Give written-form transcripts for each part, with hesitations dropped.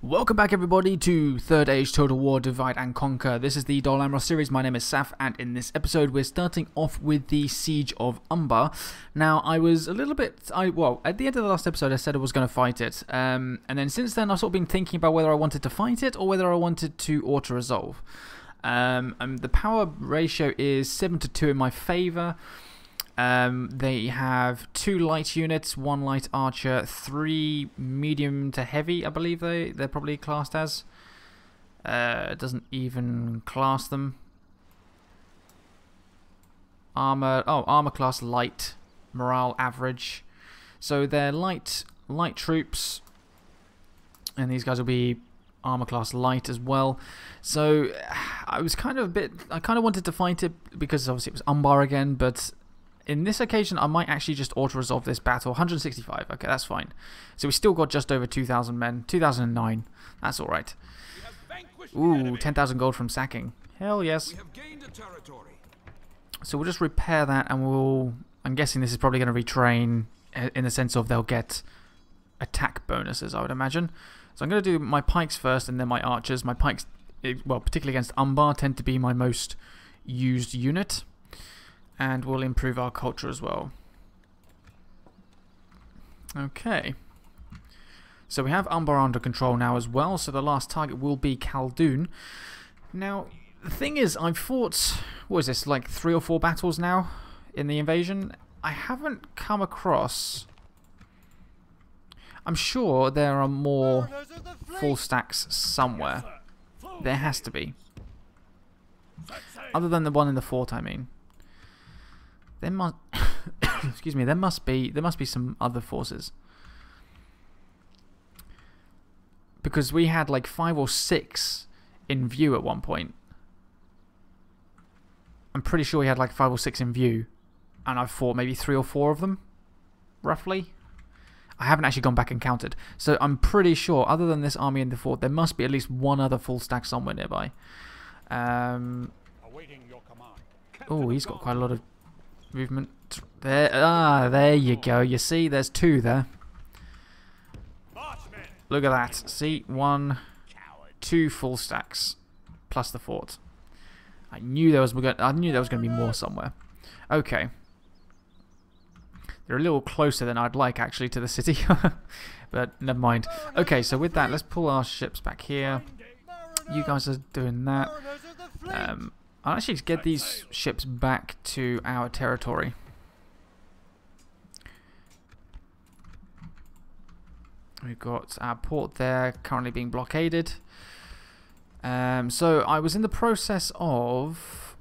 Welcome back everybody to Third Age Total War Divide and Conquer. This is the Dol Amroth series. My name is Saf, and in this episode we're starting off with the Siege of Umbar. Now I was a little bit, well at the end of the last episode I said I was going to fight it, and then since then I've sort of been thinking about whether I wanted to fight it or whether I wanted to auto-resolve. The power ratio is 7-2 in my favour. They have 2 light units, 1 light archer, 3 medium to heavy, I believe they're probably classed as. It doesn't even class them. Armor class light, morale average. So they're light troops, and these guys will be armor class light as well. So I kind of wanted to fight it because obviously it was Umbar again, but in this occasion, I might actually just auto-resolve this battle. 165, okay, that's fine. So we still got just over 2,000 men. 2,009, that's alright. Ooh, 10,000 gold from sacking. Hell yes. So we'll just repair that, and I'm guessing this is probably going to retrain in the sense of they'll get attack bonuses, I would imagine. So I'm going to do my pikes first and then my archers. My pikes, well, particularly against Umbar, tend to be my most used unit. And we'll improve our culture as well. Okay. So we have Umbar under control now as well. So the last target will be Khaldun. Now, the thing is, I've fought, what is this, like 3 or 4 battles now in the invasion. I haven't come across... I'm sure there are more full stacks somewhere. There has to be. Other than the one in the fort, I mean. There must, excuse me. There must be some other forces, because we had like 5 or 6 in view at one point. I'm pretty sure we had like 5 or 6 in view, and I've fought maybe 3 or 4 of them, roughly. I haven't actually gone back and counted, so I'm pretty sure, other than this army in the fort, there must be at least one other full stack somewhere nearby. Oh, he's got quite a lot of movement there. There you go. You see, there's 2 there. Look at that. See, 1, 2 full stacks plus the fort. I knew there was going to be more somewhere. Okay. They're a little closer than I'd like actually to the city, but never mind. Okay, so with that, let's pull our ships back here. You guys are doing that. I'll actually get these ships back to our territory. We've got our port there currently being blockaded. So I was in the process of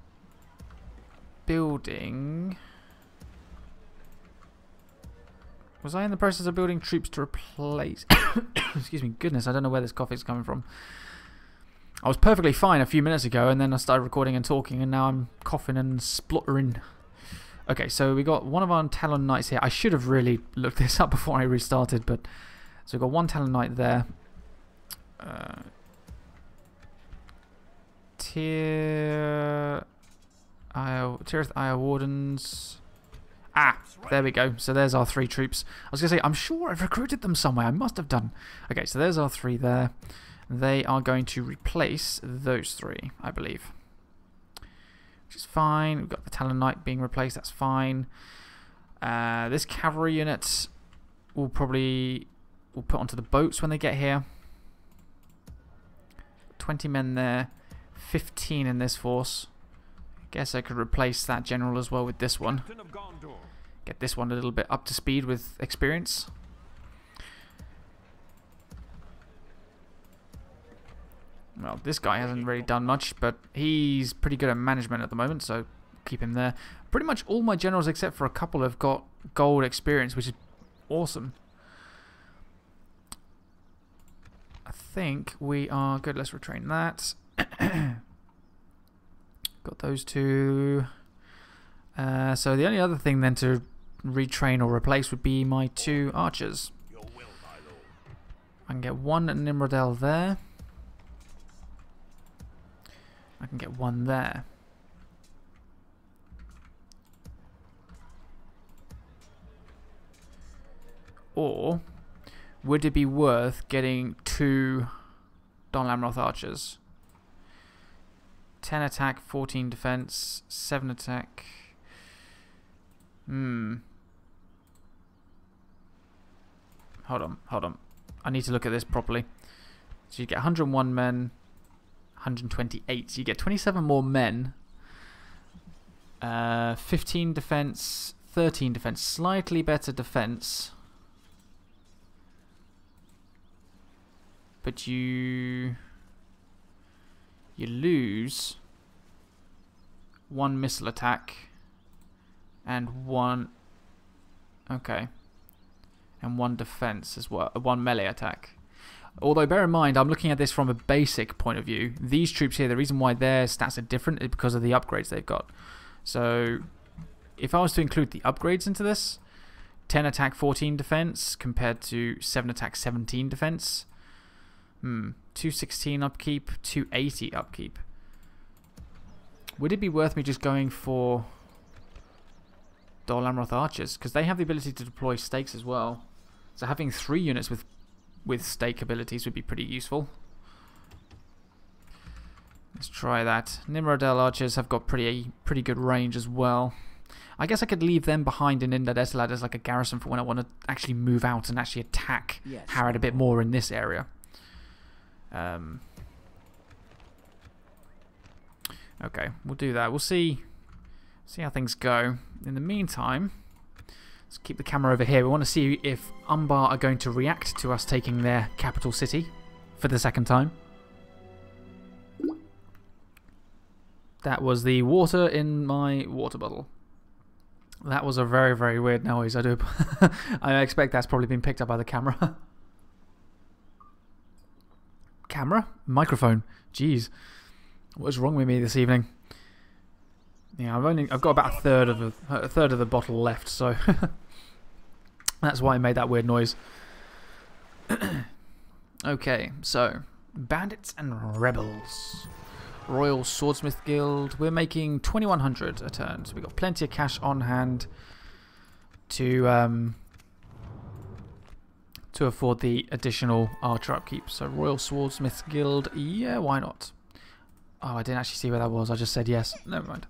building... Was I in the process of building troops to replace... Excuse me, goodness, I don't know where this cough is coming from. I was perfectly fine a few minutes ago, and then I started recording and talking, and now I'm coughing and spluttering. Okay, so we got one of our Talon Knights here. I should have really looked this up before I restarted, but... So we've got 1 Talon Knight there. Tirith Ire Wardens... Ah, there we go. So there's our 3 troops. I was going to say, I'm sure I've recruited them somewhere. I must have done. Okay, so there's our 3 there. They are going to replace those 3, I believe. Which is fine. We've got the Talon Knight being replaced. That's fine. This cavalry unit we'll put onto the boats when they get here. 20 men there. 15 in this force. Guess I could replace that general as well with this one. Get this one a little bit up to speed with experience. Well, this guy hasn't really done much, but he's pretty good at management at the moment, so keep him there. Pretty much all my generals, except for a couple, have got gold experience, which is awesome. I think we are good. Let's retrain that. Got those 2. So the only other thing then to retrain or replace would be my 2 archers. I can get 1 Nimrodel there. I can get 1 there. Or would it be worth getting 2 Don Lamroth archers. 10 attack, 14 defense, 7 attack. Hold on. I need to look at this properly. So you get 101 men, 128. So you get 27 more men. 15 defense, 13 defense. Slightly better defense. But you lose 1 missile attack and 1 and 1 defense as well, 1 melee attack. Although bear in mind, I'm looking at this from a basic point of view. These troops here, the reason why their stats are different is because of the upgrades they've got. So if I was to include the upgrades into this, 10 attack, 14 defense compared to 7 attack, 17 defense. 216 upkeep, 280 upkeep. Would it be worth me just going for Dol Amroth archers? Because they have the ability to deploy stakes as well. So having 3 units with stake abilities would be pretty useful. Let's try that. Nimrodel archers have got pretty good range as well. I guess I could leave them behind in Indad Eselad as like a garrison for when I want to actually move out and actually attack Harad a bit more in this area. Okay, we'll do that. We'll see how things go. In the meantime, let's keep the camera over here. We want to see if Umbar are going to react to us taking their capital city for the second time. That was the water in my water bottle. That was a very, very weird noise. I expect that's probably been picked up by the camera. Camera? Microphone. Jeez. What is wrong with me this evening? Yeah, I've got about a third of the bottle left, so that's why I made that weird noise. Okay, so bandits and rebels. Royal Swordsmith Guild. We're making 2100 a turn, so we've got plenty of cash on hand to afford the additional archer upkeep. So Royal Swordsmith Guild, yeah, why not? Oh, I didn't actually see where that was. I just said yes. Never mind.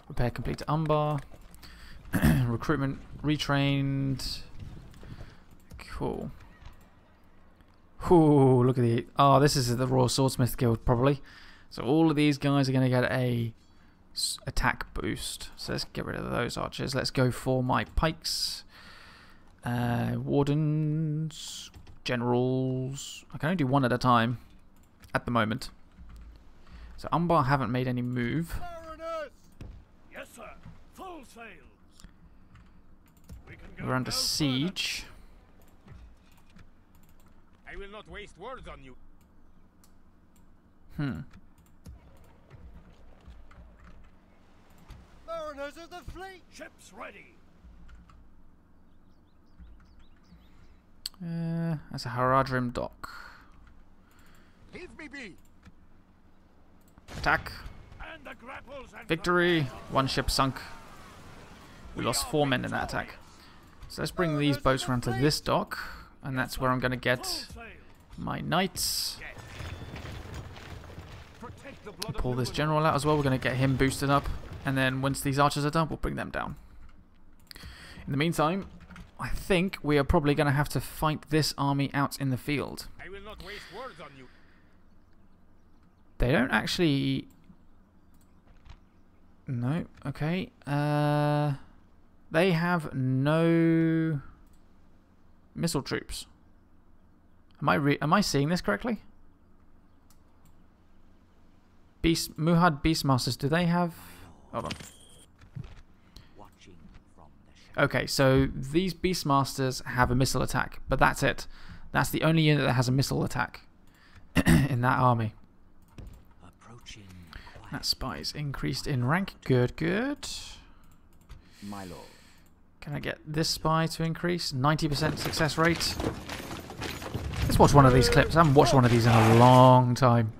Repair complete to Umbar. Recruitment retrained. Cool. Ooh, look at the... Oh, this is the Royal Swordsmith Guild, probably. So all of these guys are going to get a attack boost. So let's get rid of those archers. Let's go for my pikes. Wardens. Generals. I can only do 1 at a time at the moment. So Umbar haven't made any move. Yes, sir. Full sail. We're under siege. I will not waste words on you. Mariners of the fleet. Ships ready. That's a Haradrim dock. Leave me be. Attack. And the grapples and Victory. 1 ship sunk. We lost 4 men in that attack. So let's bring these boats around to this dock. And that's where I'm going to get my knights. Pull this general out as well. We're going to get him boosted up. And then once these archers are done, we'll bring them down. In the meantime, I think we are probably going to have to fight this army out in the field. I will not waste words on you. They don't actually... No, okay. They have no missile troops. Am I seeing this correctly? Muhad Beastmasters, do they have... Hold on. Okay, so these Beastmasters have a missile attack, but that's it. That's the only unit that has a missile attack in that army. That spy's increased in rank. Good, good. My lord. Can I get this spy to increase? 90% success rate. Let's watch one of these clips. I haven't watched one of these in a long time.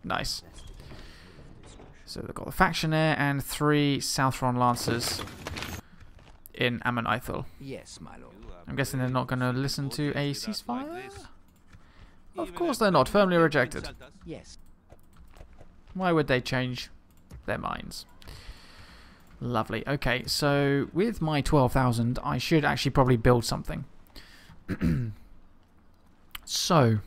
Nice. So they've got the Factionaire and 3 Southron Lancers in Amon Ithil. Yes, my lord. I'm guessing they're not going to listen to a ceasefire? Of course they're not. Firmly rejected. Yes. Why would they change their minds? Lovely. Okay, so with my 12,000, I should actually probably build something. So,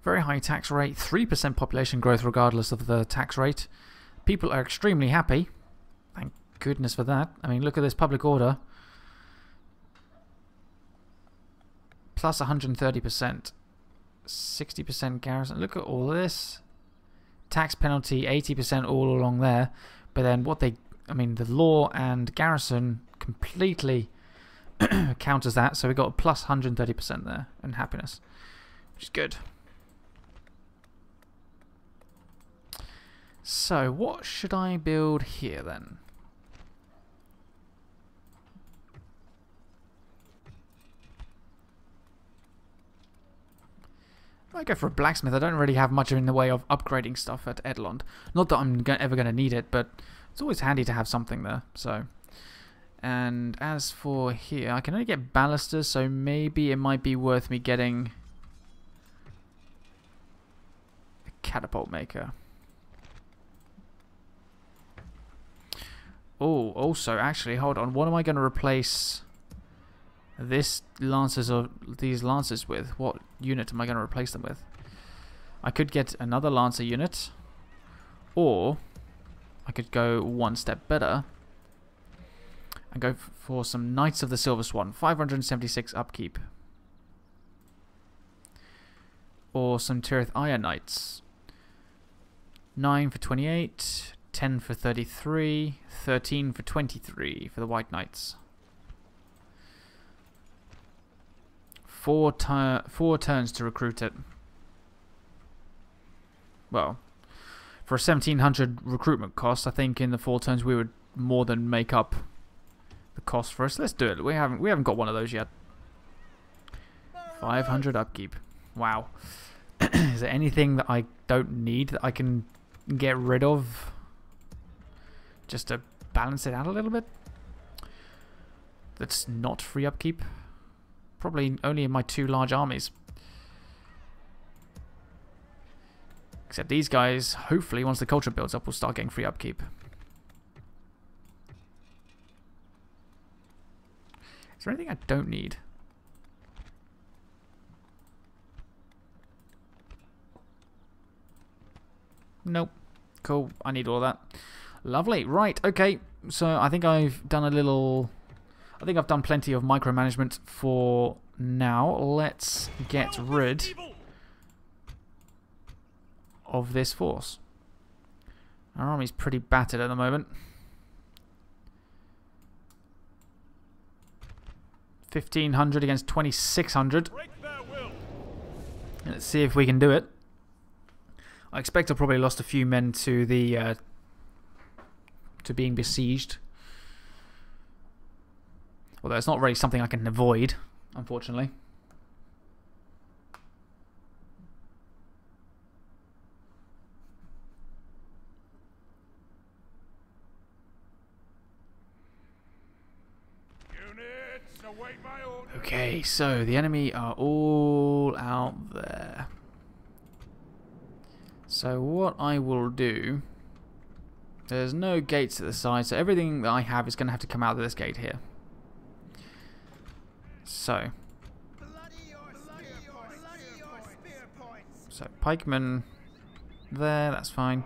very high tax rate, 3% population growth regardless of the tax rate. People are extremely happy. Thank goodness for that. I mean, look at this public order. Plus 130%. 60% garrison. Look at all this. Tax penalty, 80% all along there. But then what they... I mean, the law and garrison completely counters that. So we got a plus 130% there in happiness. Which is good. So, what should I build here then? I go for a blacksmith. I don't really have much in the way of upgrading stuff at Edlond. Not that I'm ever going to need it, but it's always handy to have something there. So, and as for here, I can only get balusters, so maybe it might be worth me getting a catapult maker. Oh, also, actually, hold on. What am I going to replace this lancers or these lancers with? What unit am I going to replace them with? I could get another lancer unit, or I could go one step better and go for some Knights of the Silver Swan, 576 upkeep, or some Tirith Iron Knights, 9 for 28, 10 for 33, 13 for 23 for the White Knights. 4 turns to recruit it. Well, for a 1700 recruitment cost, I think in the 4 turns we would more than make up the cost for us. Let's do it. We haven't got one of those yet. 500 upkeep. Wow. Is there anything that I don't need that I can get rid of just to balance it out a little bit? That's not free upkeep. Probably only in my 2 large armies. Except these guys, hopefully, once the culture builds up, will start getting free upkeep. Is there anything I don't need? Nope. Cool. I need all that. Lovely. Right. Okay. So I think I've done a little... I think I've done plenty of micromanagement for now. Let's get rid of this force. Our army's pretty battered at the moment. 1,500 against 2,600. Let's see if we can do it. I expect I probably lost a few men to the to being besieged. Although it's not really something I can avoid, unfortunately. Okay, so the enemy are all out there. So what I will do... There's no gates at the side, so everything that I have is going to have to come out of this gate here. So pikemen there, that's fine.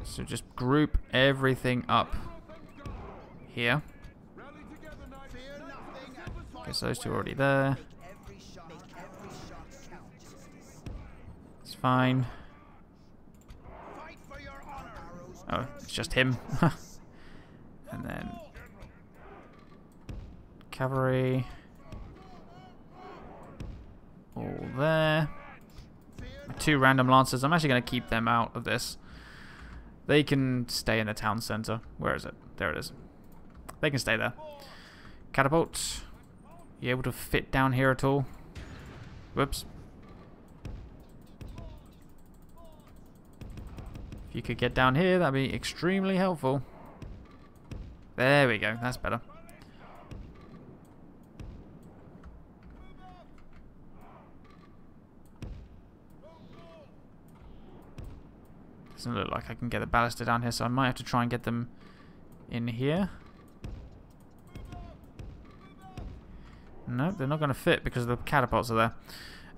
So just group everything up here. Okay, so those 2 are already there. It's fine. Oh, it's just him. And then cavalry. All there. 2 random lancers. I'm actually going to keep them out of this. They can stay in the town centre. Where is it? There it is. They can stay there. Catapult. You able to fit down here at all? Whoops. If you could get down here, that'd be extremely helpful. There we go. That's better. Doesn't look like I can get the ballista down here, so I might have to try and get them in here. No, they're not going to fit because the catapults are there.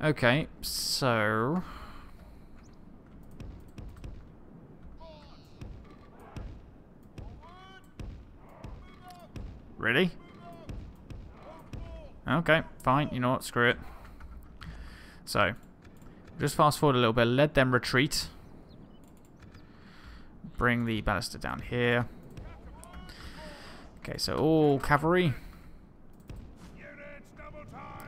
Okay, so... Really? Okay, fine. You know what? Screw it. So, just fast forward a little bit. Let them retreat. Bring the ballista down here. Okay, so all cavalry.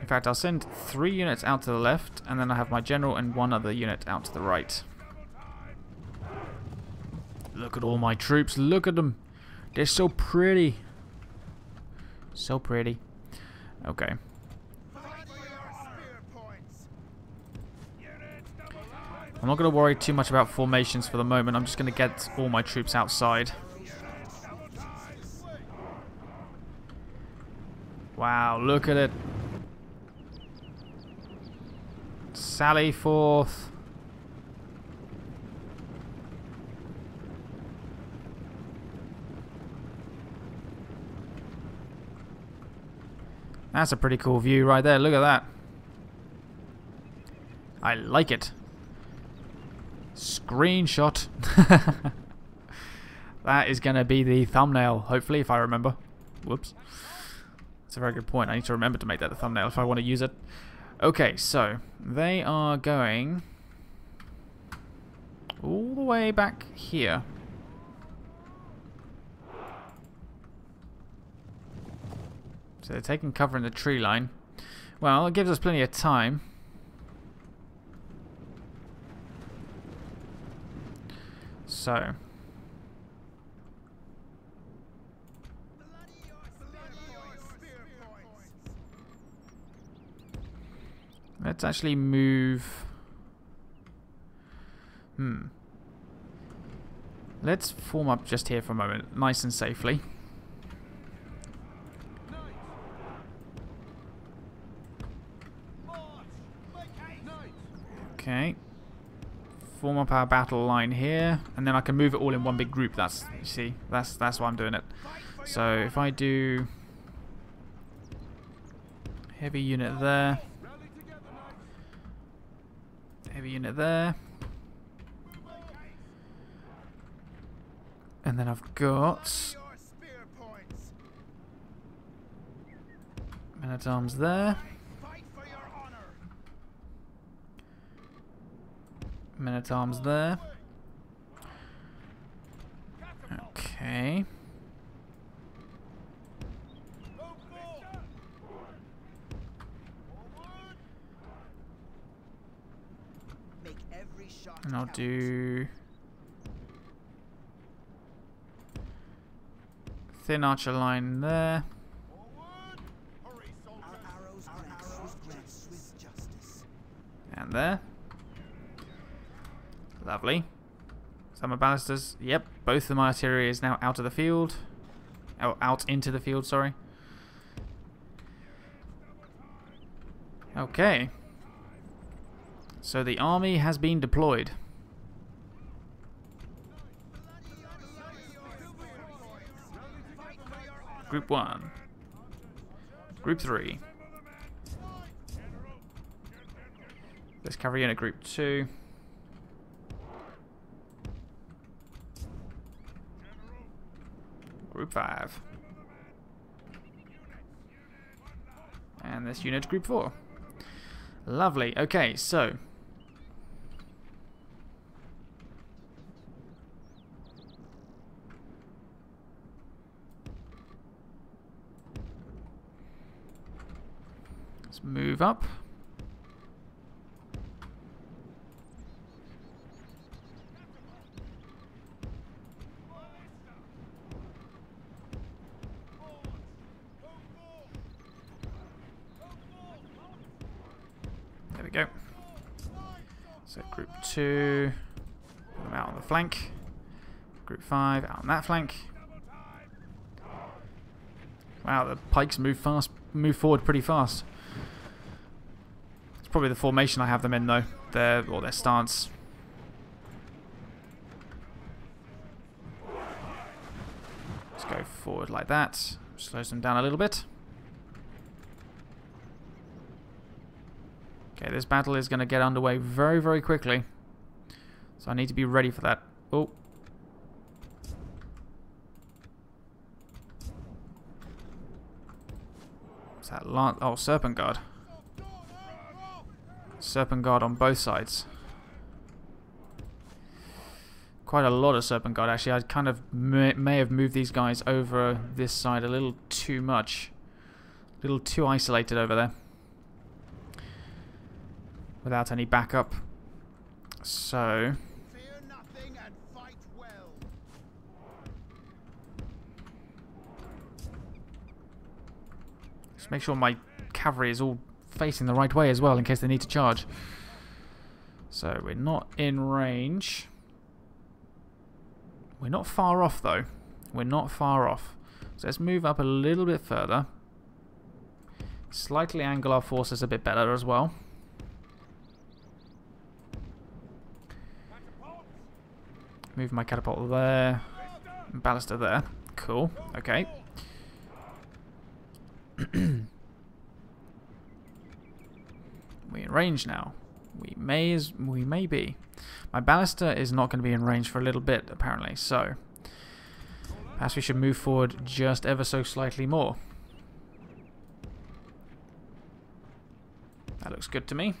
In fact, I'll send 3 units out to the left, and then I have my general and 1 other unit out to the right. Look at all my troops. Look at them. They're so pretty. So pretty. Okay. I'm not going to worry too much about formations for the moment. I'm just going to get all my troops outside. Wow, look at it. Sally forth. That's a pretty cool view right there. Look at that. I like it. Screenshot. That is going to be the thumbnail, hopefully, if I remember. Whoops. That's a very good point. I need to remember to make that a thumbnail if I want to use it. Okay, so they are going all the way back here. So they're taking cover in the tree line. Well, it gives us plenty of time. So let's actually move. Let's form up just here for a moment, nice and safely. Okay. Form up our battle line here, and then I can move it all in one big group. That's, you see, that's why I'm doing it. So if I do heavy unit there, heavy unit there, and then I've got men-at-arms there. Men-at-arms there. Okay. And I'll do thin archer line there. And there. Lovely. Some are ballistas. Yep, both of my artillery is now out of the field. Oh, out into the field, sorry. Okay. So the army has been deployed. Group 1. Group 3. Let's cavalry unit Group 2. Group 5. And this unit Group 4. Lovely. Okay, so let's move up. There we go. So group 2, put them out on the flank. Group 5 out on that flank. Wow, the pikes move forward pretty fast. It's probably the formation I have them in though, their stance. Let's go forward like that. Slows them down a little bit. Okay, this battle is going to get underway very, very quickly. So I need to be ready for that. Oh. What's that? Oh, Serpent Guard. Serpent Guard on both sides. Quite a lot of Serpent Guard, actually. I kind of may have moved these guys over this side a little too much. A little too isolated over there. Without any backup. So... Fear nothing and fight well. Just make sure my cavalry is all facing the right way as well in case they need to charge. So we're not in range. We're not far off though. We're not far off. So let's move up a little bit further. Slightly angle our forces a bit better as well. Move my catapult there. Ballista there. Cool. Okay. We're in range now. We may be. My ballista is not going to be in range for a little bit apparently, so perhaps we should move forward just ever so slightly more. That looks good to me.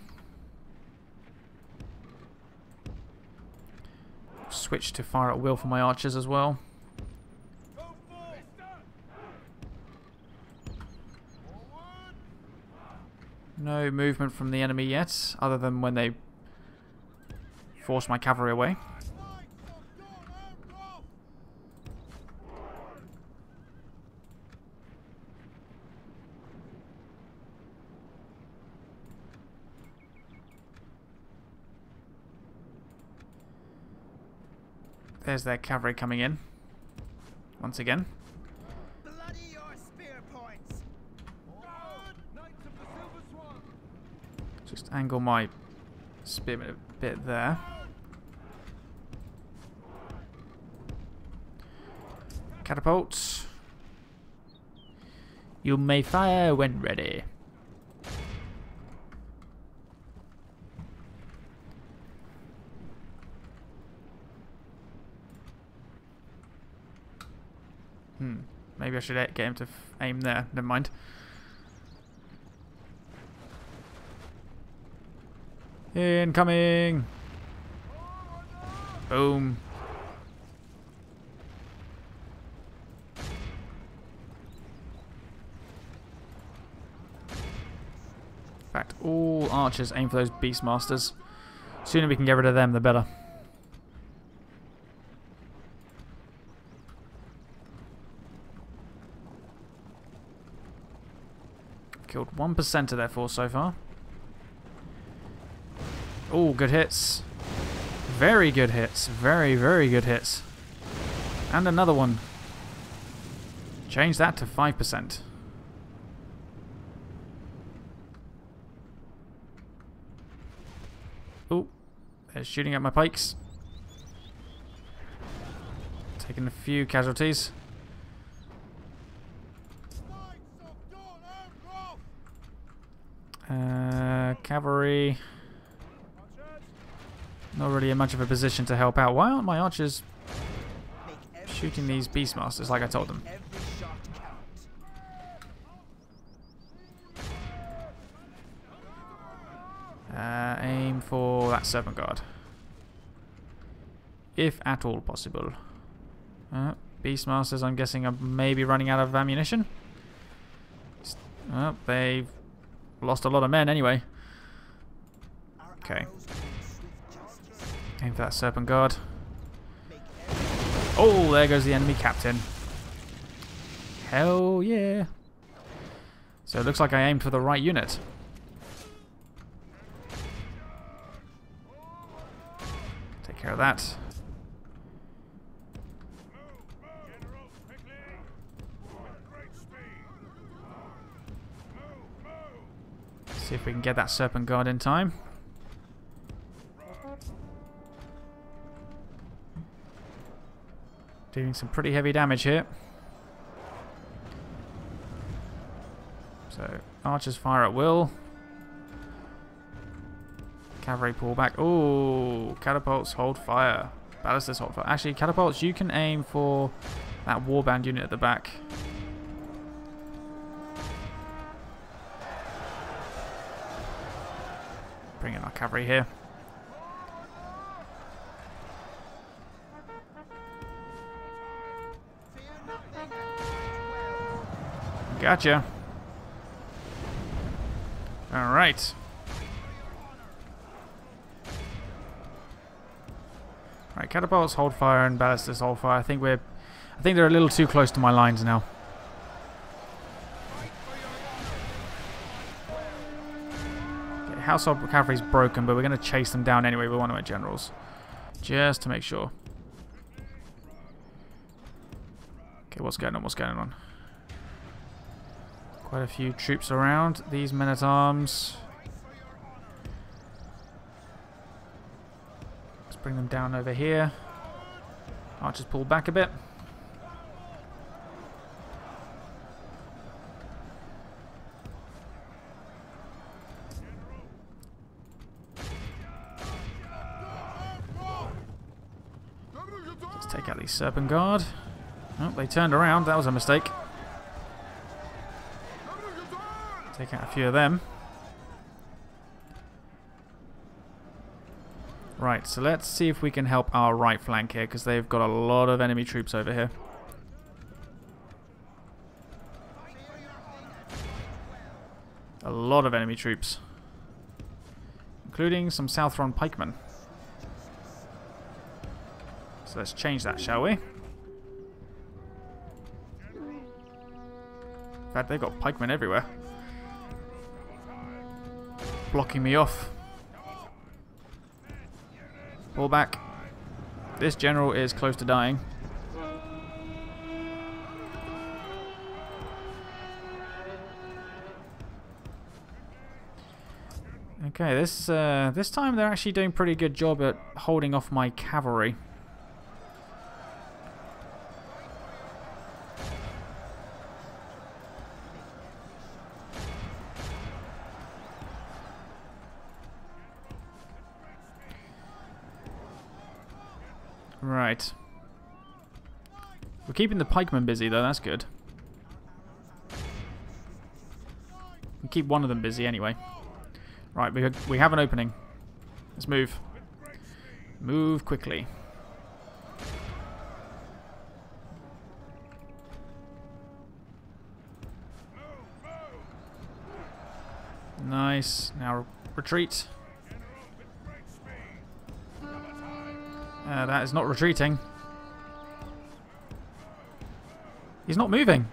Switch to fire at will for my archers as well. No movement from the enemy yet, other than when they force my cavalry away. There's their cavalry coming in. Once again. Bloody your spear points. Knights of the Silver Swan. Just angle my spearmen a bit there. Catapults. You may fire when ready. Maybe I should get him to aim there. Never mind. Incoming! Boom. In fact, all archers aim for those Beastmasters. The sooner we can get rid of them, the better. Killed 1% of their force so far. Oh, good hits. Very good hits. Very, very good hits. And another one. Change that to 5%. Oh, they're shooting at my pikes. Taking a few casualties. Cavalry. Not really in much of a position to help out. Why aren't my archers shooting these Beastmasters like I told them? Aim for that Serpent Guard. If at all possible. Beastmasters, I'm guessing, are maybe running out of ammunition. They've lost a lot of men anyway. Okay. Aim for that Serpent Guard. Oh, there goes the enemy captain. Hell yeah. So it looks like I aimed for the right unit. Take care of that. See if we can get that Serpent Guard in time. Doing some pretty heavy damage here. So, archers fire at will. Cavalry pull back. Oh, catapults hold fire. Ballistas hold fire. Actually, catapults, you can aim for that warband unit at the back. Bring in our cavalry here. Gotcha. Alright. Alright, catapults hold fire and ballistas hold fire. I think they're a little too close to my lines now. Okay, household cavalry's broken, but we're going to chase them down anyway with one of my generals. Just to make sure. Okay, what's going on? What's going on? Quite a few troops around. These men-at-arms. Let's bring them down over here. Archers pull back a bit. Let's take out these Serpent Guard. Oh, they turned around. That was a mistake. Take out a few of them. Right, so let's see if we can help our right flank here, because they've got a lot of enemy troops over here. A lot of enemy troops. Including some Southron pikemen. So let's change that, shall we? In fact, they've got pikemen everywhere. Blocking me off. Pull back. This general is close to dying. Okay, this time they're actually doing a pretty good job at holding off my cavalry. Right. We're keeping the pikemen busy though, that's good. We'll keep one of them busy anyway. Right, we have an opening. Let's move. Move quickly. Nice. Now retreat. That is not retreating. He's not moving.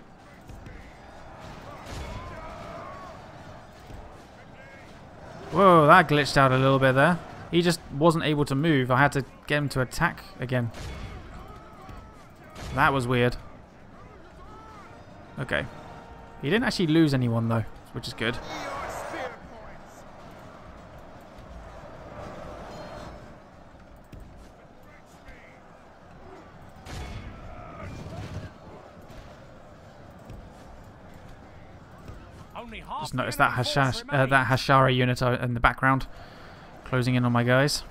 Whoa, that glitched out a little bit there. He just wasn't able to move. I had to get him to attack again. That was weird. Okay. He didn't actually lose anyone though, which is good. Just noticed that Hashara unit in the background, closing in on my guys.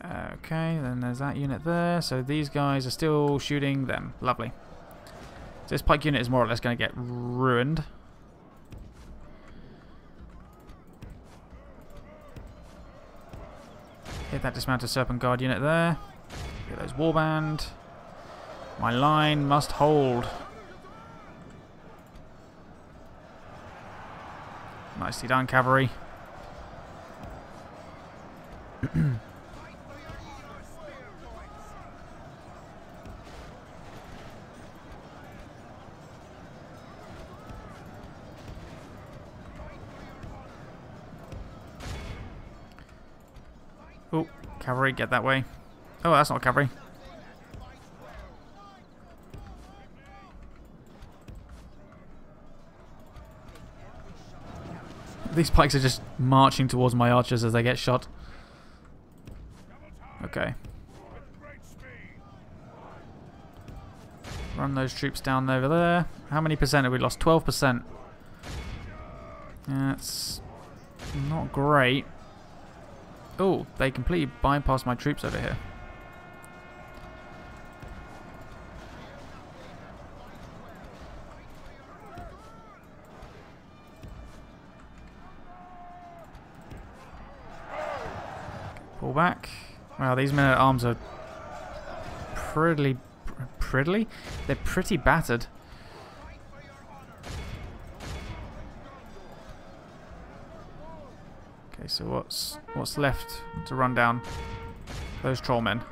Okay, then there's that unit there. So these guys are still shooting them. Lovely. So this pike unit is more or less going to get ruined. Hit that dismounted Serpent Guard unit there. Get those warband. My line must hold. Nicely done, cavalry. Oh, cavalry, get that way. Oh, that's not cavalry. These pikes are just marching towards my archers as they get shot. Okay. Run those troops down over there. How many percent have we lost? 12%. That's not great. Oh, they completely bypassed my troops over here. Pull back. Wow, these men at arms are pretty. They're pretty battered. Okay, so what's left to run down? Those troll men.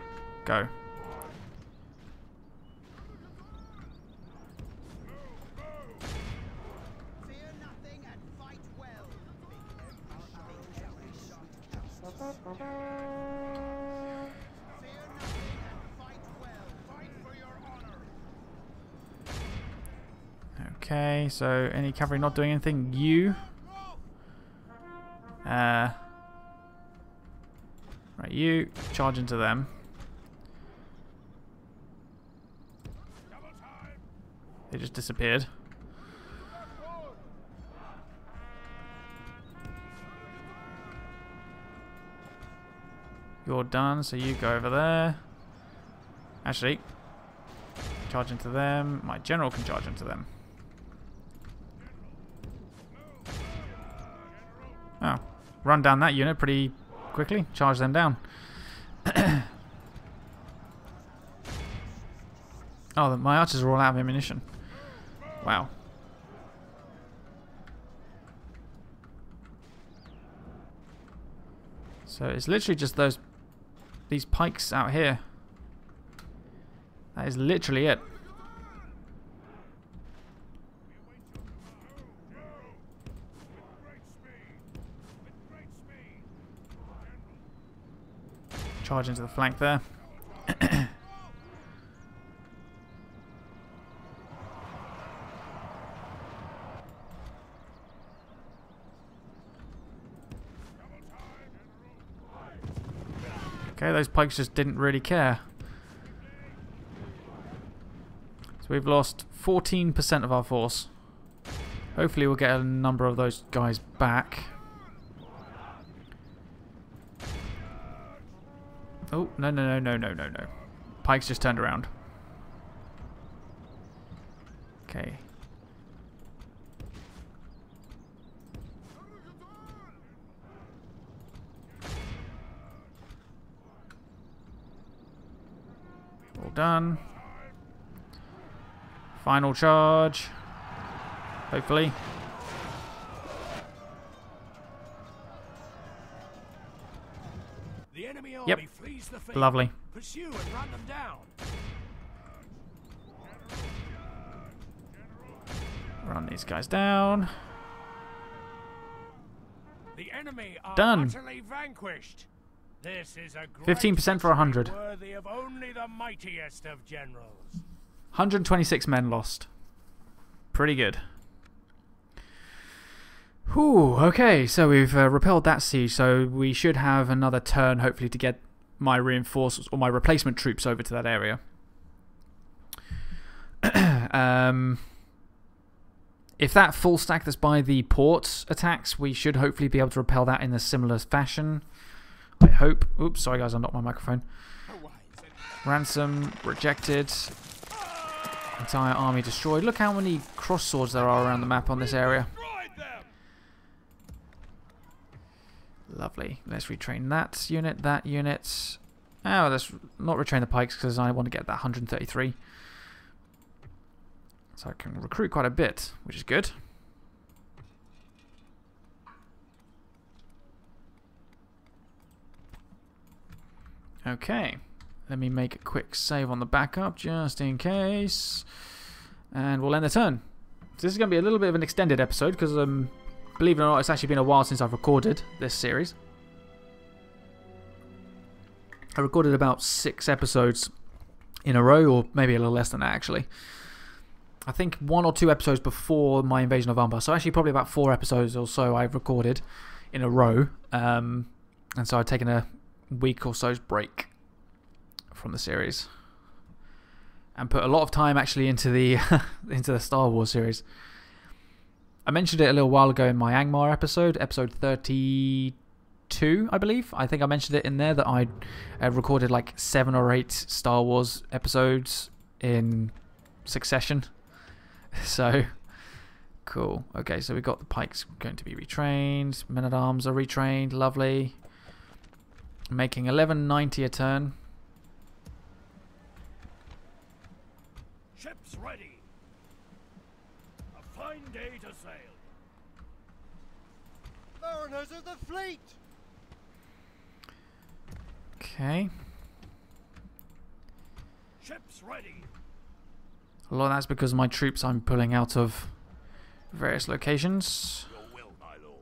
Go. Fear nothing and fight well. Okay, so any cavalry not doing anything? You. Right, you charge into them. They just disappeared. You're done, so you go over there. Actually, charge into them. My general can charge into them. Oh, run down that unit pretty quickly. Charge them down. Oh, my archers are all out of ammunition. Wow. So it's literally just these pikes out here. That is literally it. Charge into the flank there. Okay, those pikes just didn't really care. So we've lost 14% of our force. Hopefully we'll get a number of those guys back. Oh, no. Pikes just turned around. Okay. All done. Final charge. Hopefully. The enemy Yep. army flees the field. Lovely. Pursue and run them down. Run these guys down. The enemy are Done. utterly vanquished. This is a great 15% for 100. victory worthy of only the mightiest of generals. 126 men lost. Pretty good. Whew, okay, so we've repelled that siege, so we should have another turn, hopefully, to get my reinforcements or my replacement troops over to that area. If that full stack that's by the port attacks, we should hopefully be able to repel that in a similar fashion. I hope. Oops, sorry guys, I knocked my microphone. Ransom rejected. Entire army destroyed. Look how many cross swords there are around the map on this area. Lovely. Let's retrain that unit, that unit. Oh, let's not retrain the pikes because I want to get that 133. So I can recruit quite a bit, which is good. Okay. Let me make a quick save on the backup just in case. And we'll end the turn. So this is going to be a little bit of an extended episode because, believe it or not, it's actually been a while since I've recorded this series. I recorded about 6 episodes in a row, or maybe a little less than that actually. I think 1 or 2 episodes before my invasion of Umbar. So actually probably about 4 episodes or so I've recorded in a row. And so I've taken a week or so's break from the series. And put a lot of time actually into the into the Star Wars series. I mentioned it a little while ago in my Angmar episode 32, I believe. I think I mentioned it in there that I recorded like 7 or 8 Star Wars episodes in succession. So, cool. Okay, so we got the pikes going to be retrained. Men-at-Arms are retrained. Lovely. Making 1190 a turn. Ships ready. A fine day to sail. Mariners of the fleet. Okay. Ships ready. A lot of that's because of my troops I'm pulling out of various locations. Your will, my lord.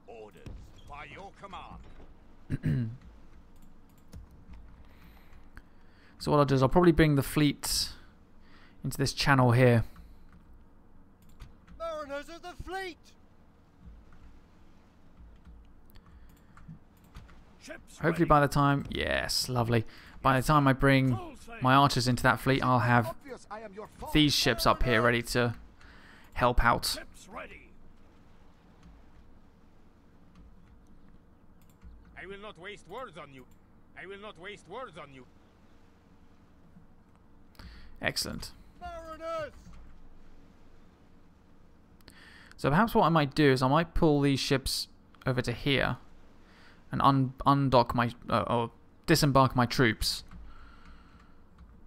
Orders by your command. So what I'll do is I'll probably bring the fleet into this channel here. Mariners of the fleet. Ships Hopefully by the time... Yes, lovely. By the time I bring my archers into that fleet, I'll have these ships up here ready to help out. Ships ready. I will not waste words on you. I will not waste words on you. Excellent. Mariners. So perhaps what I might do is I might pull these ships over to here and undock my... or disembark my troops.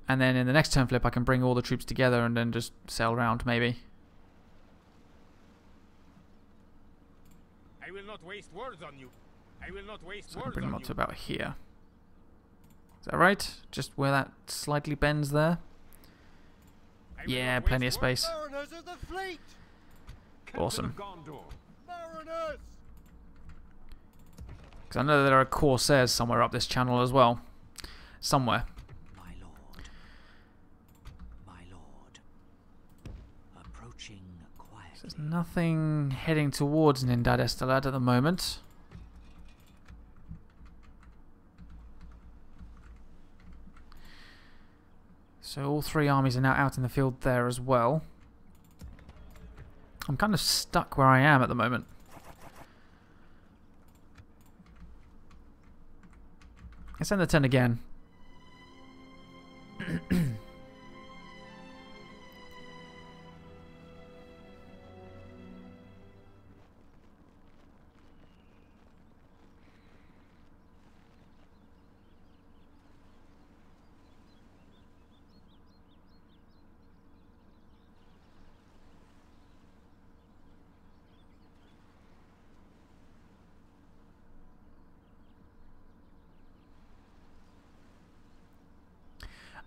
And then in the next turn flip I can bring all the troops together and then just sail around maybe. I will not waste words on you. I will not waste So I can words bring them on up you. to about here. Is that right? Just where that slightly bends there? I will Yeah, not plenty of waste words. space. Mariners of the fleet. Awesome. Mariners. Because I know there are Corsairs somewhere up this channel as well. Somewhere. My lord. My lord. Approaching quietly. There's nothing heading towards Nindad Estelad at the moment. So all 3 armies are now out in the field there as well. I'm kind of stuck where I am at the moment. Let's end the turn again.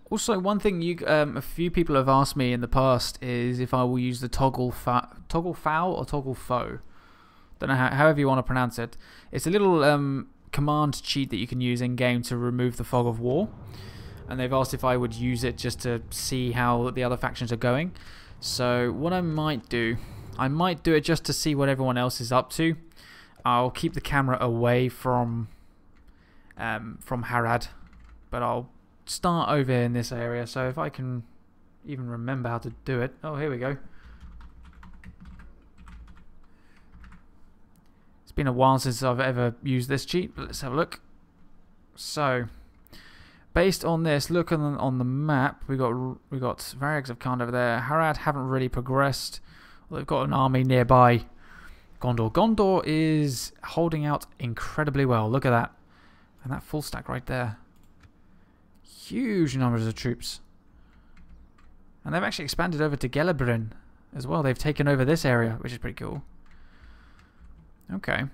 Also, one thing a few people have asked me in the past is if I will use the toggle foul or toggle foe. Don't know however you want to pronounce it. It's a little command cheat that you can use in game to remove the fog of war, and they've asked if I would use it just to see how the other factions are going. So what I might do it just to see what everyone else is up to. I'll keep the camera away from Harad, but I'll start over in this area, so if I can even remember how to do it. Oh, here we go. It's been a while since I've ever used this cheat, but let's have a look. So, based on this, look on the map. We got Variags of Khan over there. Harad haven't really progressed. Well, they've got an army nearby. Gondor. Gondor is holding out incredibly well. Look at that, and that full stack right there. Huge numbers of troops. And they've actually expanded over to Gelebrin as well. They've taken over this area, which is pretty cool. Okay.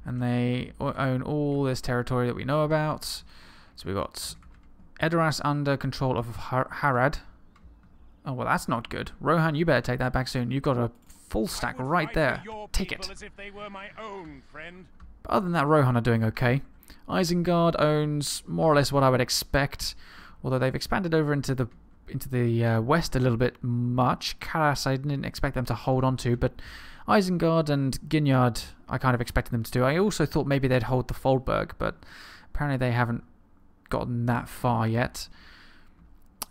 And they own all this territory that we know about. So we've got Edoras under control of Harad. Oh, well, that's not good. Rohan, you better take that back soon. You've got a full stack right there. Take it. As if they were my own, friend. But other than that, Rohan are doing okay. Isengard owns more or less what I would expect, although they've expanded over into the west a little bit much. Karas I didn't expect them to hold on to, but Isengard and Ginyard I kind of expected them to do. I also thought maybe they'd hold the Foldberg, but apparently they haven't gotten that far yet.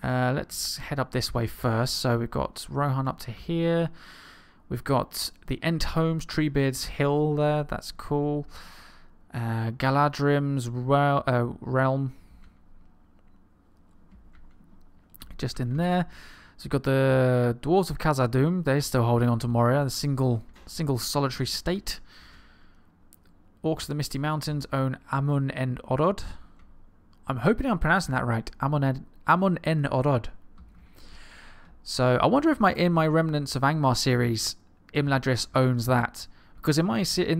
Let's head up this way first. So we've got Rohan up to here. We've got the Enthomes, Treebeard's Hill there. That's cool. Galadrim's realm. Just in there. So we've got the Dwarves of Khazad-dûm. They're still holding on to Moria, the single solitary state. Orcs of the Misty Mountains own Amun-en-Orod. I'm hoping I'm pronouncing that right. Amun-en-Orod. So I wonder if in my Remnants of Angmar series, Imladris owns that. Because in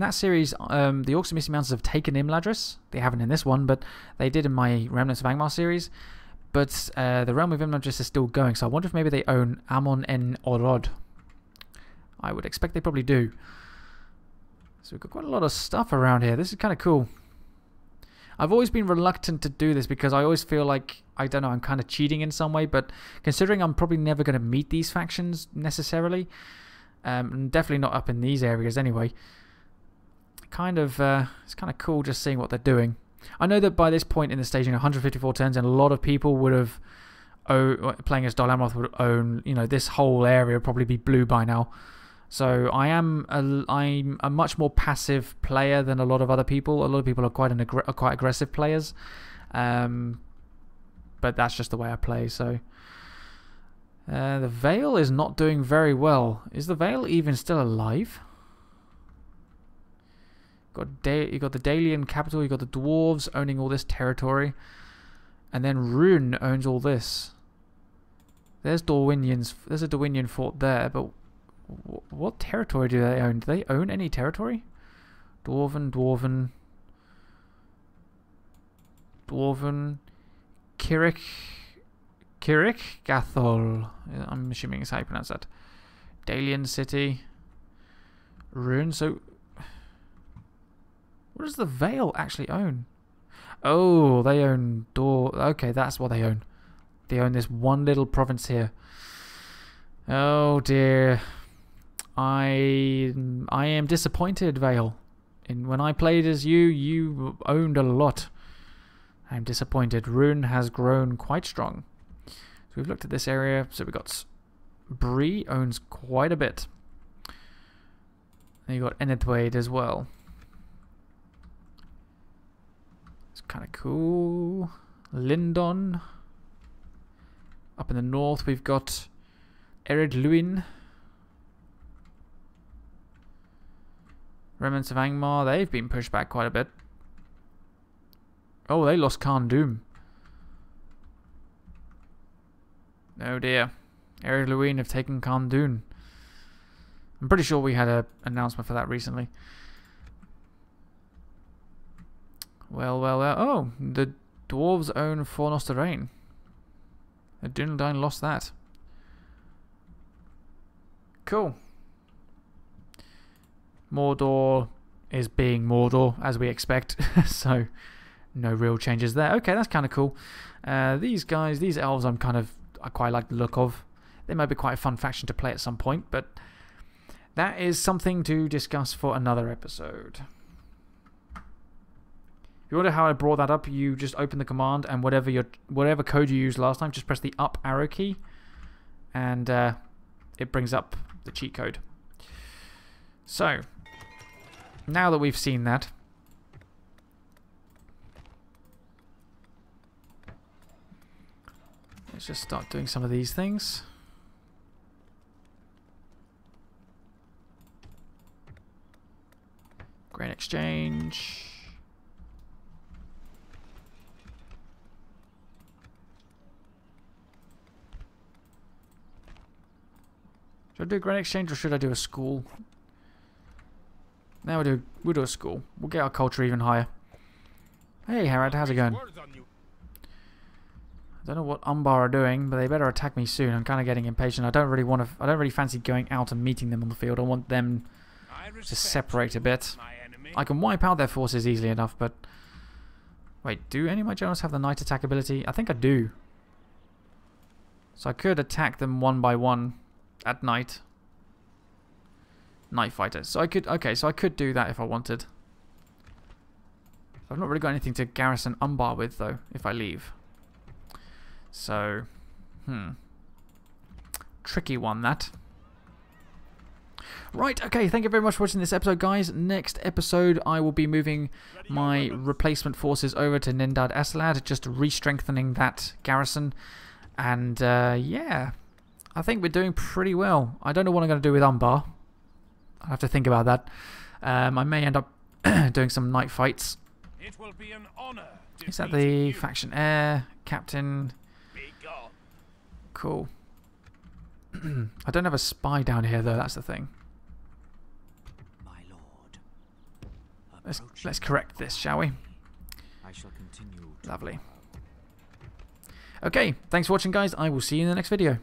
that series, the Orcs of the Misty Mountains have taken Imladris. They haven't in this one, but they did in my Remnants of Angmar series. But the realm of Imladris is still going, so I wonder if maybe they own Amun-en-Orod. I would expect they probably do. So we've got quite a lot of stuff around here. This is kind of cool. I've always been reluctant to do this because I always feel like, I don't know, I'm kind of cheating in some way, but considering I'm probably never going to meet these factions necessarily, and definitely not up in these areas anyway, it's kind of cool just seeing what they're doing. I know that by this point in the staging, 154 turns, and a lot of people would have, playing as Dol Amroth would own, this whole area would probably be blue by now. So I'm a much more passive player than a lot of other people. A lot of people are quite aggressive players, but that's just the way I play. So the Vale is not doing very well. Is the Vale even still alive? You got the Dalian capital. You got the dwarves owning all this territory, and then Rune owns all this. There's Dorwinians. There's a Dorwinian fort there, but what territory do they own? Do they own any territory? Dwarven, Kirik Gathol. I'm assuming is how you pronounce that. Dalian city. Rune. So, what does the Vale actually own? Oh, they own Okay, that's what they own. They own this one little province here. Oh dear. I am disappointed, Vale. When I played as you owned a lot. I'm disappointed. Rune has grown quite strong. So we've looked at this area. So we've got Bree owns quite a bit. And you've got Enedwaid as well. It's kind of cool. Lindon. Up in the north we've got Ered Luin. Remnants of Angmar, they've been pushed back quite a bit. Oh, they lost Khazad-dûm. Oh dear. Ered Luin have taken Khazad-dûm. I'm pretty sure we had an announcement for that recently. Well. Oh, the dwarves own Fornost-Arrain. The Dunedain lost that. Cool. Mordor is being Mordor, as we expect. So, no real changes there. Okay, that's kind of cool. These guys, these elves, I quite like the look of. They might be quite a fun faction to play at some point, but that is something to discuss for another episode. If you wonder how I brought that up, you just open the command and whatever code you used last time, just press the up arrow key, and it brings up the cheat code. So, now that we've seen that, let's just start doing some of these things. Grain exchange. Should I do a grain exchange or should I do a school? Now we'll do a school. We'll get our culture even higher. Hey Harad, how's it going? I don't know what Umbar are doing, but they better attack me soon. I'm kind of getting impatient. I don't really fancy going out and meeting them on the field. I want them to separate a bit. I can wipe out their forces easily enough, but Wait, do any of my generals have the night attack ability? I think I do. So I could attack them one by one at night. Night fighters. So I could, okay, so I could do that if I wanted. I've not really got anything to garrison Umbar with though, if I leave. So, tricky one that. Right, okay, thank you very much for watching this episode, guys. Next episode, I will be moving my replacement forces over to Nindad Asalad, just re-strengthening that garrison. And, yeah, I think we're doing pretty well. I don't know what I'm going to do with Umbar. I'll have to think about that. I may end up doing some night fights. It will be an honor. Is that the faction heir? Captain? Be gone. Cool. I don't have a spy down here, though, that's the thing. My lord. Let's correct this, shall we? I shall continue to Lovely. Okay, thanks for watching, guys. I will see you in the next video.